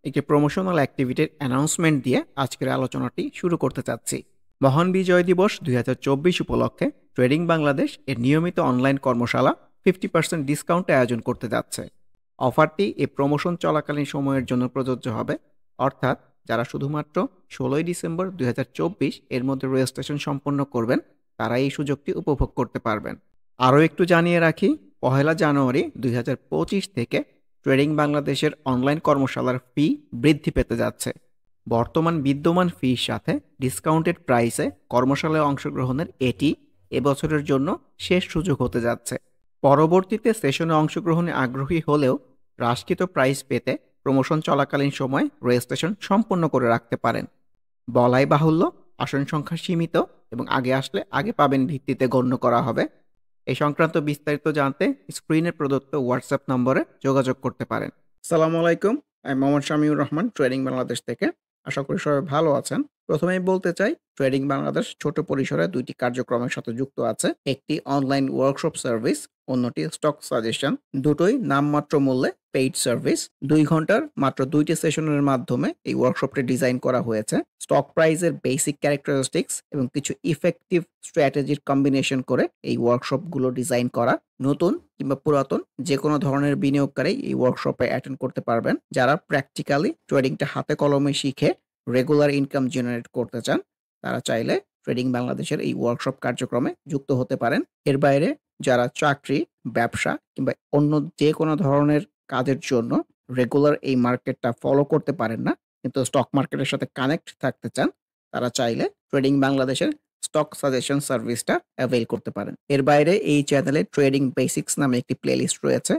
একটি promotional অ্যাক্টিভিটির announcement দিয়ে আজকের আলোচনাটি শুরু করতে চাচ্ছি। মহান বিজয় দিবস ২০২৪ উপলক্ষে ট্রেডিং বাংলাদেশ এর নিয়মিত অনলাইন কর্মশালা 50% ডিসকাউন্টে আয়োজন করতে যাচ্ছে। অফারটি এই প্রমোশন চলাকালীন সময়ের জন্য প্রযোজ্য হবে, অর্থাৎ যারা শুধুমাত্র ১৬ই ডিসেম্বর ২০২৪ এর মধ্যে রেজিস্ট্রেশন সম্পন্ন করবেন তারা এই সুযোগটি উপভোগ করতে পারবেন। আরও একটু জানিয়ে রাখি, পহেলা জানুয়ারি ২০২৫ থেকে ট্রেডিং বাংলাদেশের অনলাইন কর্মশালার ফি বৃদ্ধি পেতে যাচ্ছে। বর্তমান বিদ্যমান ফির সাথে ডিসকাউন্টেড প্রাইসে কর্মশালায় অংশগ্রহণের এটি এবছরের জন্য শেষ সুযোগ হতে যাচ্ছে। পরবর্তীতে সেশনে অংশগ্রহণে আগ্রহী হলেও হ্রাসকৃত প্রাইস পেতে প্রমোশন চলাকালীন সময় রেজিস্ট্রেশন সম্পন্ন করে রাখতে পারেন। বলাই বাহুল্য, আসন সংখ্যা সীমিত এবং আগে আসলে আগে পাবেন ভিত্তিতে গণ্য করা হবে। এই সংক্রান্ত বিস্তারিত জানতে স্ক্রিনে প্রদত্ত হোয়াটসঅ্যাপ নম্বরে যোগাযোগ করতে পারেন। আসসালামু আলাইকুম, আমি মোহাম্মদ শামিউর রহমান, ট্রেডিং বাংলাদেশ থেকে। আশা করি সবাই ভালো আছেন। প্রথমেই বলতে চাই, ট্রেডিং বাংলাদেশ ছোট পরিসরে দুইটি কার্যক্রমের সাথে যুক্ত আছে। একটি অনলাইন ওয়ার্কশপ সার্ভিস, অন্যটি স্টক সাজেশন। দুটোই নামমাত্র মূল্যে পেইড সার্ভিস। ২ ঘন্টার মাত্র ২টি সেশনের মাধ্যমে এই ওয়ার্কশপটি ডিজাইন করা হয়েছে। স্টক প্রাইজের বেসিক ক্যারেক্টারিস্টিক্স এবং কিছু ইফেক্টিভ স্ট্র্যাটেজির কম্বিনেশন করে এই ওয়ার্কশপগুলো ডিজাইন করা। নতুন কিংবা পুরাতন যে কোনো ধরনের বিনিয়োগকারী এই ওয়ার্কশপে অ্যাটেন্ড করতে পারবেন। যারা প্র্যাকটিক্যালি ট্রেডিংটা হাতে কলমে শিখে রেগুলার ইনকাম জেনারেট করতে চান, তারা চাইলে ট্রেডিং বাংলাদেশের এই ওয়ার্কশপ কার্যক্রমে যুক্ত হতে পারেন। এর বাইরে যারা চাকরি, ব্যবসা কিংবা অন্য যে কোনো ধরনের কাজের জন্য রেগুলার এই মার্কেটটা ফলো করতে পারেন না, কিন্তু স্টক মার্কেটের সাথে কানেক্ট থাকতে চান, তারা চাইলে ট্রেডিং বাংলাদেশের স্টক সাজেশন সার্ভিসটা অ্যাভেইল করতে পারেন। এর বাইরে এই চ্যানেলে ট্রেডিং বেসিক্স নামে একটি প্লেলিস্ট রয়েছে।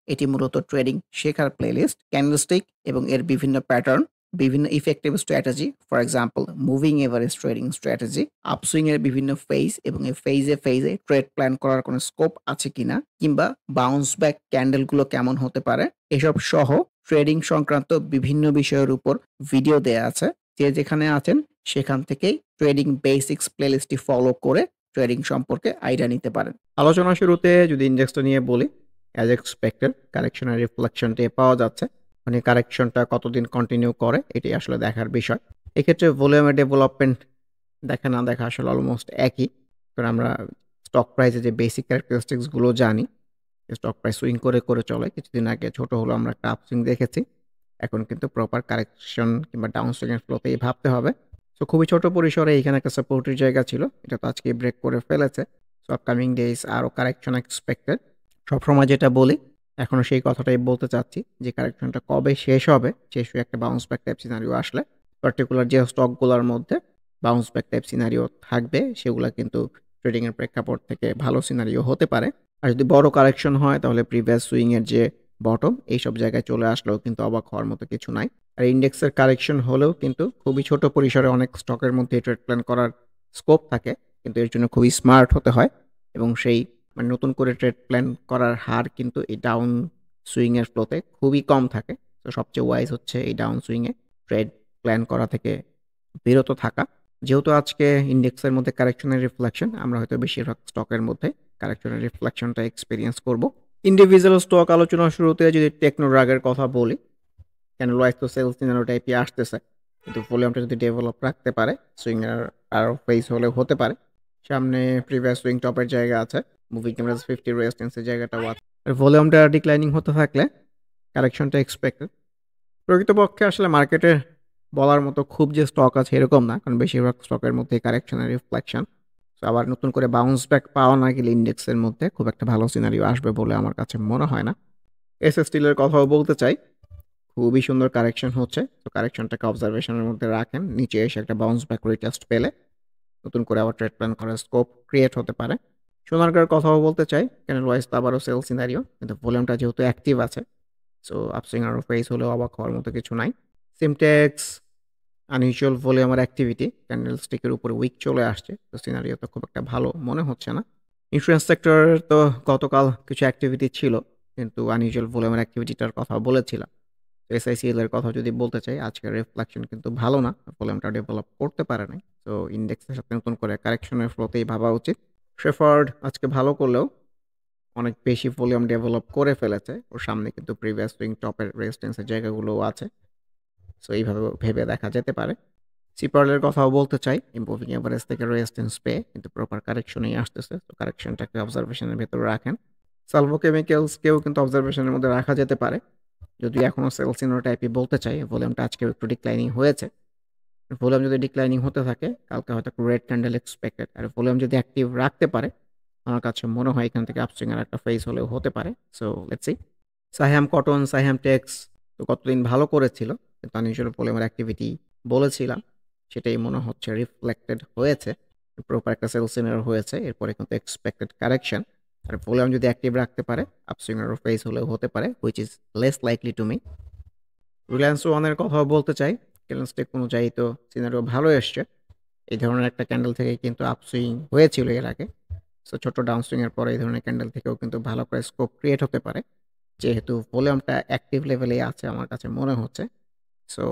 এটি মূলত ট্রেডিং শেখার প্লেলিস্ট। ক্যান্ডেলস্টিক এবং এর বিভিন্ন প্যাটার্ন, বিভিন্ন effective strategy, for example moving average trading strategy, upswing এর বিভিন্ন ফেজ এবং এই ফেজে ট্রেড প্ল্যান করার কোনো স্কোপ আছে কিনা, কিংবা বাউন্স ব্যাক ক্যান্ডেলগুলো কেমন হতে পারে, এসব সহ ট্রেডিং সংক্রান্ত বিভিন্ন বিষয়ের উপর ভিডিও দেয়া আছে। যে যেখানে আছেন সেখান থেকেই ট্রেডিং বেসিক্স প্লেলিস্টটি ফলো করে ট্রেডিং সম্পর্কে আইডিয়া নিতে পারেন। আলোচনা শুরুতে যদি ইন্ডেক্সটা নিয়ে বলি, অ্যাজ এক্সপেক্টেড কারেকশনের রিফ্লেকশনটি পাওয়া যাচ্ছে। মানে কারেকশনটা কতদিন কন্টিনিউ করে এটি আসলে দেখার বিষয়। এক্ষেত্রে ভলিউমের ডেভেলপমেন্ট দেখা না দেখা আসলে অলমোস্ট একই, কারণ আমরা স্টক প্রাইসে যে বেসিক ক্যারেক্টারিস্টিক্সগুলো জানি, স্টক প্রাইস সুইং করে করে চলে। কিছুদিন আগে ছোট হলো আমরা একটা আপসুইং দেখেছি, এখন কিন্তু প্রপার কারেকশন কিংবা ডাউন সুইং এর ফ্লোতেই ভাবতে হবে। সো খুবই ছোট পরিসরে এখানে একটা সাপোর্টের জায়গা ছিল, এটা তো আজকে ব্রেক করে ফেলেছে। সো আপকামিং ডেজ আরও কারেকশন এক্সপেক্টেড। সবসময় যেটা বলি, এখনও সেই কথাটাই বলতে চাচ্ছি যে কারেকশনটা কবে শেষ হবে, শেষ হয়ে একটা বাউন্স ব্যাক টাইপ সিনারিও আসলে পার্টিকুলার যে স্টকগুলোর মধ্যে বাউন্স ব্যাক টাইপ সিনারিও থাকবে সেগুলো কিন্তু ট্রেডিংয়ের প্রেক্ষাপট থেকে ভালো সিনারিও হতে পারে। আর যদি বড় কারেকশন হয় তাহলে প্রিভিয়াস সুইংয়ের যে বটম এইসব জায়গায় চলে আসলেও কিন্তু অবাক হওয়ার মতো কিছু নাই। আর ইন্ডেক্সের কারেকশন হলেও কিন্তু খুবই ছোট পরিসরে অনেক স্টকের মধ্যে ট্রেড প্ল্যান করার স্কোপ থাকে, কিন্তু এর জন্য খুবই স্মার্ট হতে হয় এবং সেই মানে নতুন করে ট্রেড প্ল্যান করার হার কিন্তু এই ডাউন সুইংয়ের ফ্লোতে খুবই কম থাকে। তো সবচেয়ে ওয়াইজ হচ্ছে এই ডাউন সুইংয়ে ট্রেড প্ল্যান করা থেকে বিরত থাকা। যেহেতু আজকে ইন্ডেক্সের মধ্যে কারেকশনের রিফ্লেকশন, আমরা হয়তো বেশিরভাগ স্টকের মধ্যে কারেকশনের রিফ্লেকশনটা এক্সপেরিয়েন্স করব। ইন্ডিভিজুয়াল স্টক আলোচনার শুরুতে যদি টেকনোরাগের কথা বলি, কেন ওয়াইজ তো সেলস সিনারিও টাইপই আসতেছে, কিন্তু ভলিউমটা যদি ডেভেলপ রাখতে পারে সুইংয়ের আরও ফেস হলেও হতে পারে। সামনে প্রিভিয়াস সুইং টপের জায়গা আছে, মুভিং ক্যামেরাস 50 রেজিস্ট্যান্সের জায়গাটাও আছে। আর ভলিউমটা ডিক্লাইনিং হতে থাকলে কারেকশনটা এক্সপেক্টেড। প্রকৃতপক্ষে আসলে মার্কেটে বলার মতো খুব যে স্টক আছে এরকম না, কারণ বেশিরভাগ স্টকের মধ্যে কারেকশনের রিফ্লেকশন। তো আবার নতুন করে বাউন্স ব্যাক পাওয়া না গেলে ইন্ডেক্সের মধ্যে খুব একটা ভালো সিনারিও আসবে বলে আমার কাছে মনে হয় না। এসএস স্টিলের কথাও বলতে চাই, খুবই সুন্দর কারেকশন হচ্ছে। তো কারেকশনটাকে অবজারভেশনের মধ্যে রাখেন, নিচে এসে একটা বাউন্স ব্যাক রিটেস্ট পেলে নতুন করে আবার ট্রেড প্ল্যান করার স্কোপ ক্রিয়েট হতে পারে। সোনারগাঁর কথাও বলতে চাই, ক্যানেল ওয়াইজ তো আবারও সেল সিনারিও, কিন্তু ভলিউমটা যেহেতু অ্যাক্টিভ আছে, সো আপসুইং আরও ফেস হলেও অবাক হওয়ার মতো কিছু নাই। সিমটেক্স আনইউজুয়াল ভলিউমের অ্যাক্টিভিটি, ক্যান্ডেল স্টিকের উপরে উইক চলে আসছে, তো সিনারিও তো খুব একটা ভালো মনে হচ্ছে না। ইন্স্যুরেন্স সেক্টরের তো গতকাল কিছু অ্যাক্টিভিটি ছিল, কিন্তু আনইউজুয়াল ভলিউমের অ্যাক্টিভিটিটার কথা বলেছিলাম। এসআইসিএল এর কথা যদি বলতে চাই, আজকের রিফ্লেকশন কিন্তু ভালো না, ভলিউমটা ডেভেলপ করতে পারে নাই। তো ইন্ডেক্সের সাথে নতুন করে কারেকশনের ফ্লোতেই ভাবা উচিত। শেফার্ড আজকে ভালো করলেও অনেক বেশি ভলিউম ডেভেলপ করে ফেলেছে, ওর সামনে কিন্তু প্রিভিয়াস সুইং টপের রেজিস্ট্যান্সের জায়গাগুলোও আছে। সো এইভাবে ভেবে দেখা যেতে পারে। সিপারলের কথাও বলতে চাই, ইমপ্রুভিং এভারেজ থেকে রেজিস্ট্যান্স পেয়ে কিন্তু প্রপার কারেকশনেই আসতেছে। তো কারেকশনটাকে অবজারভেশনের ভেতরে রাখেন। সালভো কেমিক্যালসকেও কিন্তু অবজারভেশনের মধ্যে রাখা যেতে পারে। যদিও এখনও সেলস ইন টাইপই বলতে চাই, ভলিউমটা আজকেও একটু ডিক্লাইনিং হয়েছে। ভলিউম যদি ডিক্লাইনিং হতে থাকে, কালকে হয়তো একটু রেড ক্যান্ডেল এক্সপেক্টেড। আর ভলিউম যদি অ্যাক্টিভ রাখতে পারে, আমার কাছে মনে হয় এখান থেকে আপসুইং এর একটা ফেজ হলেও হতে পারে। So let's see. Saiham cotton, Saiham tex তো গতদিন ভালো করেছিল, কিন্তু আনইউজুয়াল ভলিউমের অ্যাক্টিভিটি বলেছিলাম, সেটাই মনে হচ্ছে রিফ্লেক্টেড হয়েছে। প্রপার একটা সেল সিনার হয়েছে, এরপরে কিন্তু এক্সপেক্টেড কারেকশন। আর ভলিউম যদি অ্যাক্টিভ রাখতে পারে, আপসুইং এর ফেজ হলেও হতে পারে, which is less likely to me. Reliance ওয়ানের কথাও বলতে চাই, ক্যান্ডেলস্টিক অনুযায়ী তো সিনারিও ভালো এসছে। এই ধরনের একটা ক্যান্ডেল থেকে কিন্তু আপসুইং হয়েছিল এর আগে। সো ছোট ডাউনসুইং এর পরে এই ধরনের ক্যান্ডেল থেকেও কিন্তু ভালো করে স্কোপ ক্রিয়েট হতে পারে, যেহেতু ভলিউমটা অ্যাক্টিভ লেভেলেই আছে আমার কাছে মনে হচ্ছে। সো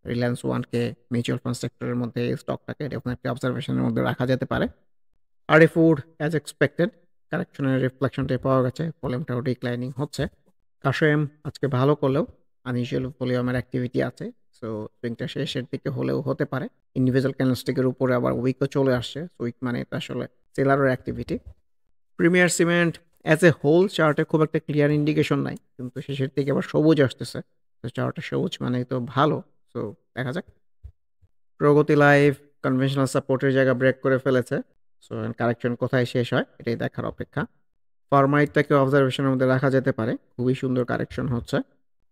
রিলায়েন্স ওয়ানকে মিউচুয়াল ফান্ড সেক্টরের মধ্যে এই স্টকটাকে ডেফিনেটলি অবজারভেশনের মধ্যে রাখা যেতে পারে। আরএ ফুড অ্যাজ এক্সপেক্টেড কারেকশনের রিফ্লেকশনটাই পাওয়া গেছে, ভলিউমটাও ডিক্লাইনিং হচ্ছে। কাশেম আজকে ভালো করলেও আনইউজুয়াল ভলিউমের অ্যাক্টিভিটি আছে। সো সুইংটা শেষের দিকে হলেও হতে পারে। ইন্ডিভিজুয়াল ক্যান্ডেলস্টিকের উপরে আবার উইকও চলে আসছে। উইক মানে এটা আসলে সেলারের activity. Premier cement as a whole চার্টে খুব একটা ক্লিয়ার ইন্ডিকেশন নাই, কিন্তু শেষের দিকে আবার সবুজ আসতেছে। তো চার্টে সবুজ মানে তো ভালো। সো দেখা যাক। প্রগতি লাইভ কনভেনশনাল সাপোর্টের জায়গা ব্রেক করে ফেলেছে। সো কারেকশন কোথায় শেষ হয় এটাই দেখার অপেক্ষা। ফার্মাইটটাকে অবজারভেশনের মধ্যে রাখা যেতে পারে, খুবই সুন্দর কারেকশন হচ্ছে।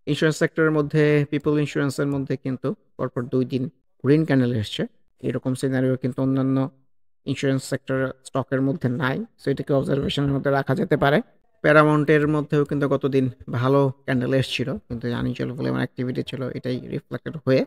ইন্স্যুরেন্স সেক্টরের মধ্যে পিপল ইন্স্যুরেন্সের মধ্যে কিন্তু পরপর ২ দিন গ্রিন ক্যান্ডেল এসছে। এরকম সিনারিও কিন্তু অন্যান্য ইন্স্যুরেন্স সেক্টর স্টকের মধ্যে নাই। সো এটাকে অবজারভেশনের মধ্যে রাখা যেতে পারে। প্যারামাউন্টের মধ্যেও কিন্তু গতদিন ভালো ক্যান্ডেল এসছিল, কিন্তু আনইউজুয়াল ভলিউম অ্যাক্টিভিটি ছিল, এটাই রিফ্লেক্টেড হয়ে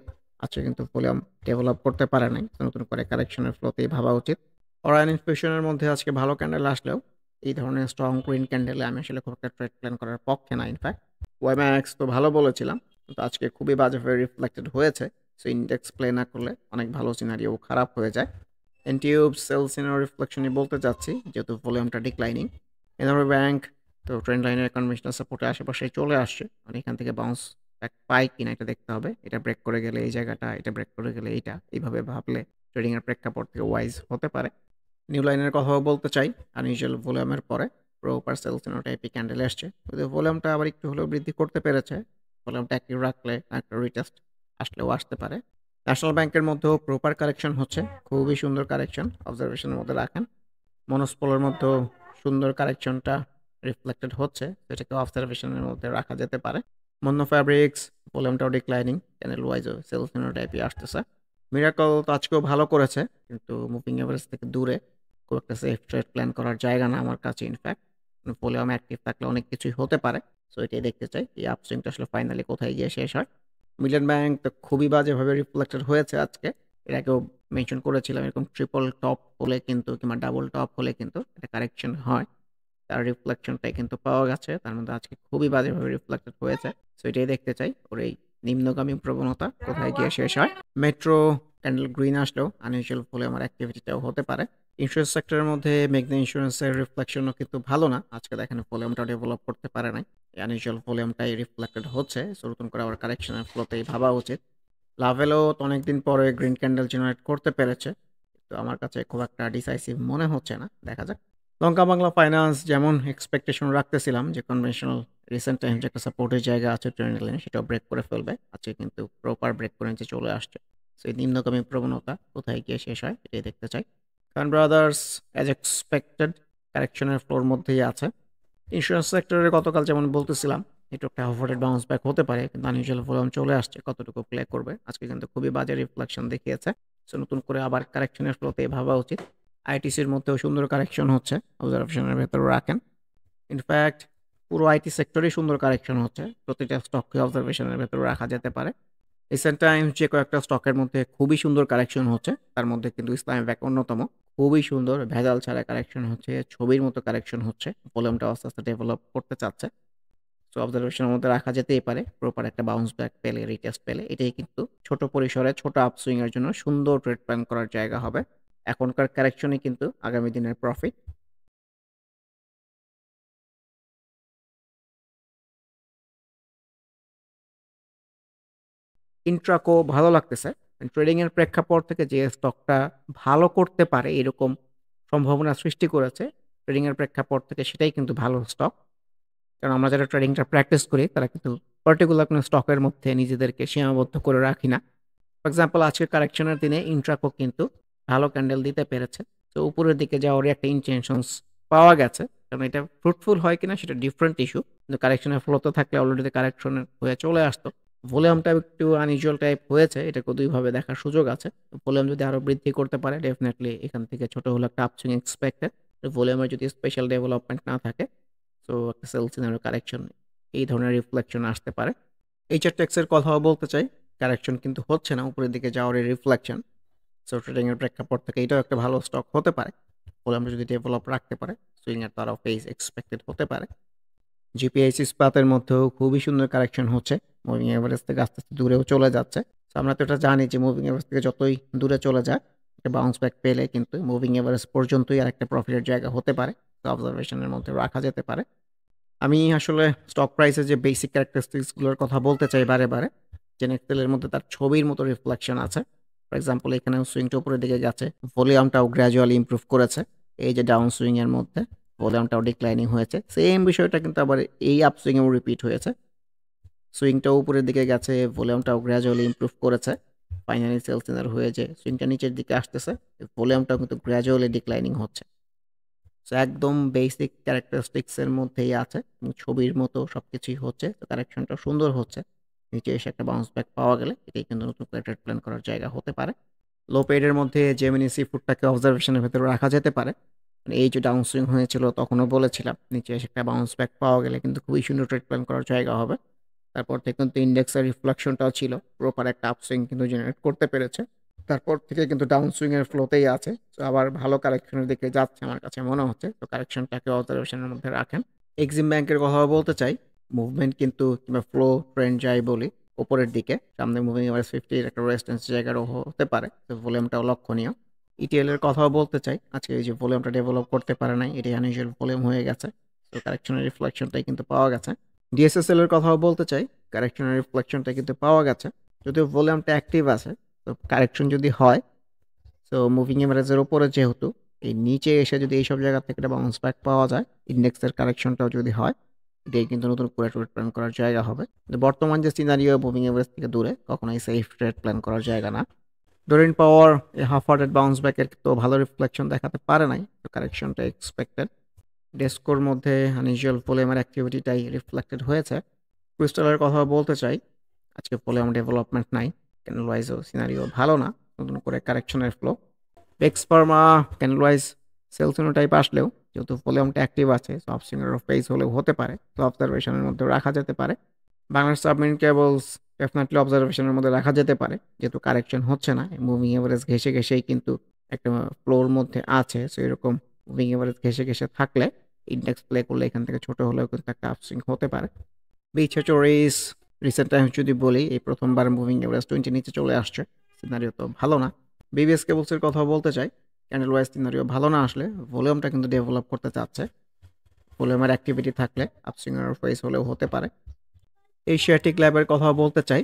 আজকে কিন্তু ভলিউম ডেভেলপ করতে পারে নাই। তো নতুন করে কারেকশনের ফ্লোতেই ভাবা উচিত। অরায়ন ইনফিউশনের মধ্যে আজকে ভালো ক্যান্ডেল আসলেও এই ধরনের স্ট্রং গ্রিন ক্যান্ডেলে আমি আসলে খুব একটা ট্রেড প্ল্যান করার পক্ষে না। ইনফ্যাক্ট ওয়াইম্যাক্স তো ভালো বলেছিলাম, কিন্তু আজকে খুবই বাজেভাবে রিফ্লেক্টেড হয়েছে। সো ইন্ডেক্স প্লে না করলে অনেক ভালো সিনারিও খারাপ হয়ে যায়। এনটিউব সেল সিনারিও রিফ্লেকশনই বলতে চাচ্ছি, যেহেতু ভলিউমটা ডিক্লাইনিং। এনআরবি ব্যাংক তো ট্রেন্ড লাইনের কনভেনশনাল সাপোর্টের আশেপাশে চলে আসছে, মানে এখান থেকে বাউন্স ব্যাক পায় কিনা এটা দেখতে হবে। এটা ব্রেক করে গেলে এই জায়গাটা, এটা ব্রেক করে গেলে এইটা, এইভাবে ভাবলে ট্রেডিংয়ের প্রেক্ষাপট থেকে ওয়াইজ হতে পারে। নিউ লাইনের কথাও বলতে চাই, আনইউজুয়াল ভলিউমের পরে প্রপার সেল সিনারিও টাইপের ক্যান্ডেল এসছে, কিন্তু ভলিউমটা আবার একটু হলেও বৃদ্ধি করতে পেরেছে। ভলিউমটা অ্যাক্টিভ রাখলে একটা রিটেস্ট আসলেও আসতে পারে। ন্যাশনাল ব্যাংকের মধ্যেও প্রপার কারেকশন হচ্ছে, খুবই সুন্দর কারেকশন, অবজারভেশনের মধ্যে রাখেন। মনোস্পলের মধ্যেও সুন্দর কারেকশনটা রিফ্লেক্টেড হচ্ছে, সেটাকে অবজারভেশনের মধ্যে রাখা যেতে পারে। মন্য ফ্যাব্রিক্স ভলিউমটাও ডিক্লাইনিং, চ্যানেল ওয়াইজও সেলস টাইপই আসতেছে। মিরাকল তো আজকেও ভালো করেছে, কিন্তু মুভিং এভারেজ থেকে দূরে, খুব একটা সেফ ট্রেড প্ল্যান করার জায়গা না আমার কাছে। ইনফ্যাক্ট ভলিউম অ্যাক্টিভ থাকলে অনেক কিছুই হতে পারে। সো এটাই দেখতে চাই এই আপসুইংটা আসলে ফাইনালি কোথায় গিয়ে শেষ হয়। মিলিয়ন ব্যাংক তো খুবই বাজেভাবে রিফ্লেক্টেড হয়েছে আজকে। এর আগেও মেনশন করেছিলাম, এরকম ট্রিপল টপ হলে কিন্তু কিংবা ডাবল টপ হলে কিন্তু এটা কারেকশন হয়। তার রিফ্লেকশনটাই কিন্তু পাওয়া গেছে, তার মধ্যে আজকে খুবই বাজেভাবে রিফ্লেক্টেড হয়েছে। সো এটাই দেখতে চাই ওর এই নিম্নগামী প্রবণতা কোথায় গিয়ে শেষ হয়। মেট্রো ক্যান্ডেল গ্রিন আসলেও আনইউজুয়াল বলে আমার অ্যাক্টিভিটিটাও হতে পারে। ইন্স্যুরেন্স সেক্টরের মধ্যে মেঘনা ইন্স্যুরেন্সের রিফ্লেকশনও কিন্তু ভালো না, আজকে দেখেন ভলিউমটা ডেভেলপ করতে পারে নাই। আনইউজুয়াল ভলিউমটাই রিফ্লেক্টেড হচ্ছে। সো নতুন করে আবার কারেকশনের ফ্লোতেই ভাবা উচিত। লাভেলও তো অনেকদিন পরে গ্রিন ক্যান্ডেল জেনারেট করতে পেরেছে, তো আমার কাছে খুব একটা ডিসাইসিভ মনে হচ্ছে না, দেখা যাক। লঙ্কা বাংলা ফাইন্যান্স যেমন এক্সপেকটেশন রাখতেছিলাম যে কনভেনশনাল রিসেন্ট টাইম যে একটা সাপোর্টের জায়গা আছে ট্রেন্ড লাইনে, সেটাও ব্রেক করে ফেলবে আজকে, কিন্তু প্রপার ব্রেক করে নিচে চলে আসছে। সেই নিম্নগামী প্রবণতা কোথায় গিয়ে শেষ হয় এটাই দেখতে চাই। খান ব্রাদার্স অ্যাজ এক্সপেক্টেড কারেকশনের ফ্লোর মধ্যেই আছে। ইন্স্যুরেন্স সেক্টরে গতকাল যেমন বলতেছিলাম একটু একটা অফারেড বাউন্স ব্যাক হতে পারে, কিন্তু আনইউজুয়াল ভলিউম চলে আসছে, কতটুকু প্লে করবে আজকে কিন্তু খুবই বাজে রিফ্লেকশন দেখিয়েছে। সো নতুন করে আবার কারেকশনের ফ্লোতে ভাবা উচিত। আইটিসির মধ্যেও সুন্দর কারেকশন হচ্ছে, অবজারভেশনের ভেতরে রাখেন। ইনফ্যাক্ট পুরো আইটি সেক্টরেই সুন্দর কারেকশন হচ্ছে, প্রতিটা স্টককে অবজারভেশনের ভেতরে রাখা যেতে পারে। রিসেন্ট টাইমস যে কয়েকটা স্টকের মধ্যে খুবই সুন্দর কারেকশন হচ্ছে, তার মধ্যে কিন্তু ইসলামী ব্যাংক অন্যতম। খুবই সুন্দর ভেজাল ছাড়া কারেকশন হচ্ছে, ছবির মতো কারেকশন হচ্ছে, ভলিউমটা আস্তে আস্তে ডেভেলপ করতে চাচ্ছে। সো অবজারভেশনের মধ্যে রাখা যেতেই পারে, প্রপার একটা বাউন্স ব্যাক পেলে, রিটেস্ট পেলে এটাই কিন্তু ছোট পরিসরে ছোট আপসুইং এর জন্য সুন্দর ট্রেড প্ল্যান করার জায়গা হবে। এখনকার কারেকশনই কিন্তু আগামী দিনের প্রফিট। ইন্ট্রাকো ভালো লাগতেছে। ট্রেডিং এর প্রেক্ষাপট থেকে যে স্টকটা ভালো করতে পারে এরকম সম্ভাবনা সৃষ্টি করেছে, ট্রেডিং এর প্রেক্ষাপট থেকে সেটাই কিন্তু ভালো স্টক। কারণ আমরা যারা ট্রেডিংটা প্র্যাকটিস করি তারা কিন্তু পার্টিকুলার কোনো স্টকের মধ্যে নিজেদেরকে সীমাবদ্ধ করে রাখি না। ফর এক্সাম্পল আজকের কারেকশনের দিনে ইন্ট্রাকো কিন্তু ভালো ক্যান্ডেল দিতে পেরেছে। তো উপরের দিকে যাওয়ারই একটা ইনটেনশনস পাওয়া গেছে। কারণ এটা ফ্রুটফুল হয় কিনা সেটা ডিফারেন্ট ইস্যু। কিন্তু কারেকশনের ফ্লোতে থাকলে অলরেডি কারেকশনের হয়ে চলে আসতো। ভলিউমটা একটু আনইউজুয়াল টাইপ হয়েছে। এটাকে দুইভাবে দেখার সুযোগ আছে। ভলিউম যদি আরো বৃদ্ধি করতে পারে ডেফিনিটলি এখান থেকে ছোট হলে একটা আপসুইং এক্সপেক্টেড। ভলিউমের যদি স্পেশাল ডেভেলপমেন্ট না থাকে সো একটা সেল সিনারিও কারেকশন এই ধরনের রিফ্লেকশন আসতে পারে। এইচআরটেক্স এর কথাও বলতে চাই, কারেকশন কিন্তু হচ্ছে না, উপরের দিকে যাওয়ার এই রিফ্লেকশন। সো ট্রেডিং এর প্রেক্ষাপট থেকে এটাও একটা ভালো স্টক হতে পারে। বলে আমরা যদি ডেভেলপ রাখতে পারে সুইং এর তারাও ফেজ এক্সপেক্টেড হতে পারে। জিপিএইচ ইস্পাতের মধ্যেও খুবই সুন্দর কারেকশন হচ্ছে, মুভিং এভারেজ থেকে আস্তে আস্তে দূরেও চলে যাচ্ছে। তো আমরা তো এটা জানি যে মুভিং এভারেজ থেকে যতই দূরে চলে যায় একটা বাউন্স ব্যাক পেলে কিন্তু মুভিং এভারেজ পর্যন্তই আর একটা প্রফিটের জায়গা হতে পারে। তো অবজারভেশনের মধ্যে রাখা যেতে পারে। আমি আসলে স্টক প্রাইসের যে বেসিক ক্যারেক্টারিস্টিক্সগুলোর কথা বলতে চাই বারে বারে, যে নেক্সটেলের মধ্যে তার ছবির মতো রিফ্লেকশন আছে। ফর এক্সাম্পল এখানেও সুইংটা উপরের দিকে গেছে, ভলিউমটাও গ্র্যাজুয়ালি ইমপ্রুভ করেছে। এই যে ডাউন সুইং এর মধ্যে ভলিউমটাও ডিক্লাইনিং হয়েছে, সেম বিষয়টা কিন্তু আবার এই আপ সুইংয়েও রিপিট হয়েছে। সুইংটাও উপরের দিকে গেছে, ভলিউমটাও গ্র্যাজুয়ালি ইমপ্রুভ করেছে। ফাইনালি সেল সিনার হয়ে যে সুইংটা নিচের দিকে আসতেছে, ভলিউমটাও কিন্তু গ্র্যাজুয়ালি ডিক্লাইনিং হচ্ছে। সো একদম বেসিক ক্যারেক্টারিস্টিক্স এর মধ্যেই আছে, ছবির মতো সবকিছুই হচ্ছে। তো কারেকশনটা সুন্দর হচ্ছে, নিচে এসে একটা বাউন্স ব্যাক পাওয়া গেলে এটাই কিন্তু নতুন করে ট্রেড প্ল্যান করার জায়গা হতে পারে। লো পেডের মধ্যে জেমিনি সি ফুডটাকে অবজারভেশনের ভেতরে রাখা যেতে পারে। মানে এই যে ডাউন সুইং হয়েছিল তখনও বলেছিলাম নিচে এসে একটা বাউন্স ব্যাক পাওয়া গেলে কিন্তু খুবই সুন্দর ট্রেড প্ল্যান করার জায়গা হবে। তারপর থেকে কিন্তু ইন্ডেক্সের রিফ্লেকশনটাও ছিল, প্রপার একটা আপসুইং কিন্তু জেনারেট করতে পেরেছে। তারপর থেকে কিন্তু ডাউন সুইং এর ফ্লোতেই আছে। তো আবার ভালো কারেকশনের দিকে যাচ্ছে আমার কাছে মনে হচ্ছে। তো কারেকশনটাকে অবজারভেশনের মধ্যে রাখেন। এক্সিম ব্যাংকের কথা বলতে চাই, মুভমেন্ট কিন্তু কিংবা ফ্লো ট্রেন্ড যাই বলি উপরের দিকে, সামনে মুভিং এভারেজ 50 একটা রেজিস্ট্যান্স জায়গারও হতে পারে। তো ভলিউমটাও লক্ষণীয়। ইটিএল এর কথাও বলতে চাই, আজকে এই যে ভলিউমটা ডেভেলপ করতে পারে নাই, এটি আনইউজুয়াল ভলিউম হয়ে গেছে। তো কারেকশনের রিফ্লেকশনটাই কিন্তু পাওয়া গেছে। ডিএসএসএল এর কথাও বলতে চাই, কারেকশনের রিফ্লেকশনটা কিন্তু পাওয়া গেছে। যদিও ভলিউমটা অ্যাক্টিভ আছে, তো কারেকশন যদি হয়, তো মুভিং এভারেজের উপরে যেহেতু এই নিচে এসে যদি এইসব জায়গা থেকে একটা বাউন্স ব্যাক পাওয়া যায়, ইন্ডেক্সের কারেকশনটাও যদি হয়, এটাই কিন্তু নতুন করে ট্রেড প্ল্যান করার জায়গা হবে। কিন্তু বর্তমান যে সিনারিও মুভিং এভারেজ থেকে দূরে কখনোই সেফ ট্রেড প্ল্যান করার জায়গা না। ডোরিন পাওয়ার এই হাফ হার্টেড বাউন্স ব্যাকের তো ভালো রিফ্লেকশন দেখাতে পারে নাই, তো কারেকশনটা এক্সপেক্টেড। ডেস্কোর মধ্যে আনইউজুয়াল ভলিউমের অ্যাক্টিভিটিটাই রিফ্লেক্টেড হয়েছে। ক্রিস্টালের কথা বলতে চাই, আজকে ভলিউম ডেভেলপমেন্ট নাই, ক্যান্ডেল ওয়াইজও সিনারিও ভালো না, নতুন করে কারেকশনের ফ্লো। বেক্সপার্মা ক্যান্ডেল ওয়াইজ সেলসিনো টাইপ আসলেও যেহেতু ভলিউমটা অ্যাক্টিভ আছে, সো আপসুইংয়ের ফেজ হলেও হতে পারে, তো অবজারভেশনের মধ্যে রাখা যেতে পারে। বাংলাদেশ সাবমেরিন কেবলস ডেফিনেটলি অবজারভেশনের মধ্যে রাখা যেতে পারে, যেহেতু কারেকশন হচ্ছে না, মুভিং এভারেজ ঘেসে ঘেসেই কিন্তু একটা ফ্লোর মধ্যে আছে। সো এরকম মুভিং এভারেজ ঘেসে ঘেসে থাকলে ইন্ডেক্স প্লে করলে এখান থেকে ছোট হলেও কিন্তু একটা আপসুইং হতে পারে। বিচেচোরিস রিসেন্ট টাইম যদি বলি, এই প্রথমবার মুভিং এভারেজ 20 নিচে চলে আসছে, সিনারিও তো ভালো না। বিবিএস কেবলসের কথা বলতে চাই, ক্যান্ডেল ওয়াইজ সিনারিও ভালো না আসলে ভলিউমটা কিন্তু ডেভেলপ করতে চাচ্ছে। ভলিউমের অ্যাক্টিভিটি থাকলে আপসুইংয়ের ফেস হলেও হতে পারে। এশিয়াটিক ল্যাবের কথা বলতে চাই,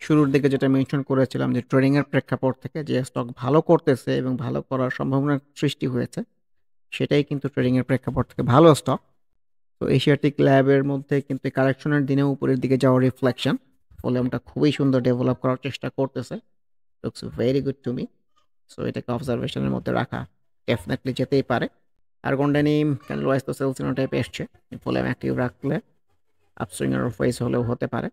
শুরুর দিকে যেটা মেনশন করেছিলাম যে ট্রেডিংয়ের প্রেক্ষাপট থেকে যে স্টক ভালো করতেছে এবং ভালো করার সম্ভাবনা সৃষ্টি হয়েছে, সেটাই কিন্তু ট্রেডিংয়ের প্রেক্ষাপট থেকে ভালো স্টক। তো এশিয়াটিক ল্যাবের মধ্যে কিন্তু কারেকশনের দিনে উপরের দিকে যাওয়ার রিফ্লেকশন, ভলিউমটা খুবই সুন্দর ডেভেলপ করার চেষ্টা করতেছে, looks very good to me. So এটাকে অবজারভেশনের মধ্যে রাখা ডেফিনেটলি যেতেই পারে। আর গন্ডানিম ক্যান্ডেল ওয়াইজ তো সেলসিনো টাইপ এসছে, ভলিউম অ্যাক্টিভ রাখলে আপসুইংয়ের ফেস হলেও হতে পারে।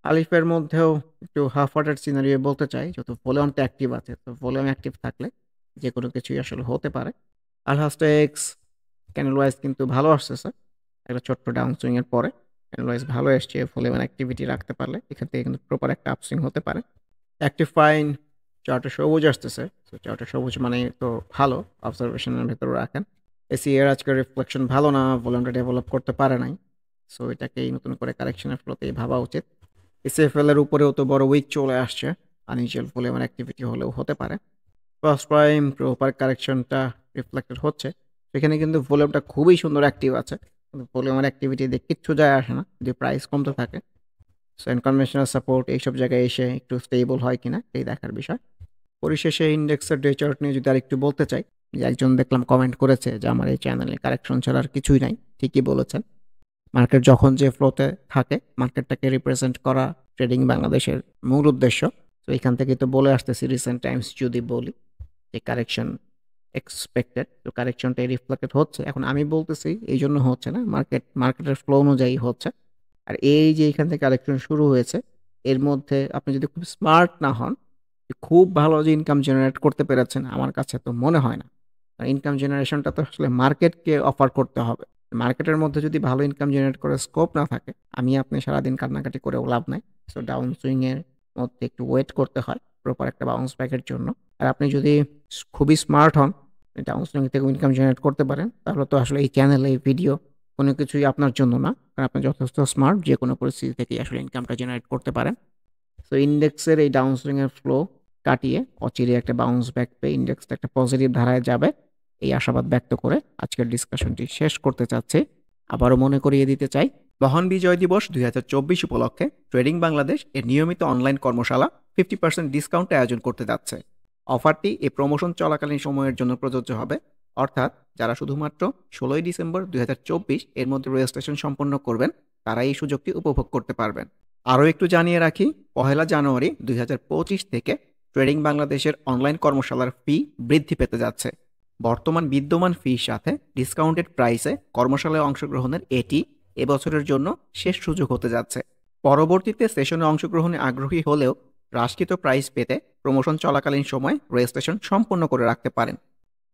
আলিফের মধ্যেও একটু হাফ হার্টেড সিনারিও বলতে চাই, যেহেতু ভলিউমটা অ্যাক্টিভ আছে, তো ভলিউম অ্যাক্টিভ থাকলে যে কোনো কিছুই আসলে হতে পারে। আলহাস্টেক্স ক্যান্ডেল ওয়াইজ কিন্তু ভালো আসতেছে, একটা ছোট্ট ডাউন সুইং এর পরে ক্যান্ডেল ওয়াইজ ভালো এসছে, ভলিউম অ্যাক্টিভিটি রাখতে পারলে এখান থেকে কিন্তু প্রপার একটা আপসুইং হতে পারে। অ্যাক্টিভ ফাইন চার্টে সবুজ আসতেছে, তো চার্টে সবুজ মানে তো ভালো, অবজারভেশনের ভেতরে রাখেন। এসি এর আজকের রিফ্লেকশন ভালো না, ভলিউমটা ডেভেলপ করতে পারে নাই, সো এটাকেই নতুন করে কারেকশনের ফ্লোতেই ভাবা উচিত। এসএফএল এর উপরেও তো বড় উইক চলে আসছে, আনইউজুয়াল ভলিউমের অ্যাক্টিভিটি হলেও হতে পারে। ফার্স্ট প্রাইম প্রপার কারেকশনটা রিফ্লেক্টেড হচ্ছে, সেখানে কিন্তু ভলিউমটা খুবই সুন্দর অ্যাক্টিভ আছে, ভলিউমের অ্যাক্টিভিটি দিয়ে কিচ্ছু যায় আসে না যদি প্রাইস কমতে থাকে। সো আনকনভেনশনাল সাপোর্ট এইসব জায়গায় এসে একটু স্টেবল হয় কিনা এই দেখার বিষয়। পরিশেষে ইন্ডেক্সের ডে চার্ট নিয়ে যদি আরেকটু বলতে চাই, যে একজন দেখলাম কমেন্ট করেছে যে আমার এই চ্যানেলে কারেকশন ছাড়া আর কিছুই নাই। ঠিকই বলেছেন। মার্কেট যখন যে ফ্লোতে থাকে, মার্কেটটাকে রিপ্রেজেন্ট করা ট্রেডিং বাংলাদেশের মূল উদ্দেশ্য। তো এখান থেকে তো বলে আসতেছি রিসেন্ট টাইমস যদি বলি যে কারেকশন এক্সপেক্টেড, তো কারেকশনটা রিফ্লেক্টেড হচ্ছে। এখন আমি বলতেছি এই জন্য হচ্ছে না, মার্কেটের ফ্লো অনুযায়ী হচ্ছে। আর এই যে এখান থেকে কারেকশন শুরু হয়েছে, এর মধ্যে আপনি যদি খুব স্মার্ট না হন, খুব ভালো যে ইনকাম জেনারেট করতে পেরেছেন আমার কাছে তো মনে হয় না। ইনকাম জেনারেশনটা তো আসলে মার্কেটকে অফার করতে হবে। মার্কেটের মধ্যে যদি ভালো ইনকাম জেনারেট করার স্কোপ না থাকে, আমি আপনি সারাদিন কান্নাকাটি করেও লাভ নাই। সো ডাউন সুইংয়ের মধ্যে একটু ওয়েট করতে হয় প্রপার একটা বাউন্স ব্যাকের জন্য। আর আপনি যদি খুবই স্মার্ট হন, ডাউন সুইং থেকে ইনকাম জেনারেট করতে পারেন, তাহলে তো আসলে এই চ্যানেল, এই ভিডিও কোনো কিছুই আপনার জন্য না। কারণ আপনি যথেষ্ট স্মার্ট, যে কোনো পরিস্থিতি থেকেই আসলে ইনকামটা জেনারেট করতে পারেন। সো ইন্ডেক্সের এই ডাউন সুইংয়ের ফ্লো কাটিয়ে অচিরে একটা বাউন্স ব্যাক পেয়ে ইন্ডেক্সটা একটা পজিটিভ ধারায় যাবে, এই আশাবাদ ব্যক্ত করে আজকের ডিসকাশনটি শেষ করতে চাচ্ছি। আবারও মনে করিয়ে দিতে চাই, মহান বিজয় দিবস 2024 উপলক্ষে ট্রেডিং বাংলাদেশ এর নিয়মিত অনলাইন কর্মশালা 50% ডিসকাউন্টে আয়োজন করতে যাচ্ছে। অফারটি এই প্রমোশন চলাকালীন সময়ের জন্য প্রযোজ্য হবে, অর্থাৎ যারা শুধুমাত্র 16 ডিসেম্বর 2024 এর মধ্যে রেজিস্ট্রেশন সম্পন্ন করবেন, তারা এই সুযোগটি উপভোগ করতে পারবেন। আরও একটু জানিয়ে রাখি, 1 জানুয়ারি 2025 থেকে ট্রেডিং বাংলাদেশের অনলাইন কর্মশালার ফি বৃদ্ধি পেতে যাচ্ছে। বর্তমান বিদ্যমান ফির সাথে ডিসকাউন্টেড প্রাইসে কর্মশালায় অংশগ্রহণের এটি এবছরের জন্য শেষ সুযোগ হতে যাচ্ছে। পরবর্তীতে সেশনে অংশগ্রহণে আগ্রহী হলেও হ্রাসকৃত প্রাইস পেতে প্রমোশন চলাকালীন সময় রেজিস্ট্রেশন সম্পন্ন করে রাখতে পারেন।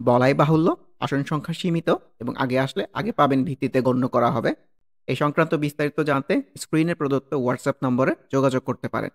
বলাই বাহুল্য, আসন সংখ্যা সীমিত এবং আগে আসলে আগে পাবেন ভিত্তিতে গণ্য করা হবে। এই সংক্রান্ত বিস্তারিত জানতে স্ক্রিনে প্রদত্ত হোয়াটসঅ্যাপ নম্বরে যোগাযোগ করতে পারেন।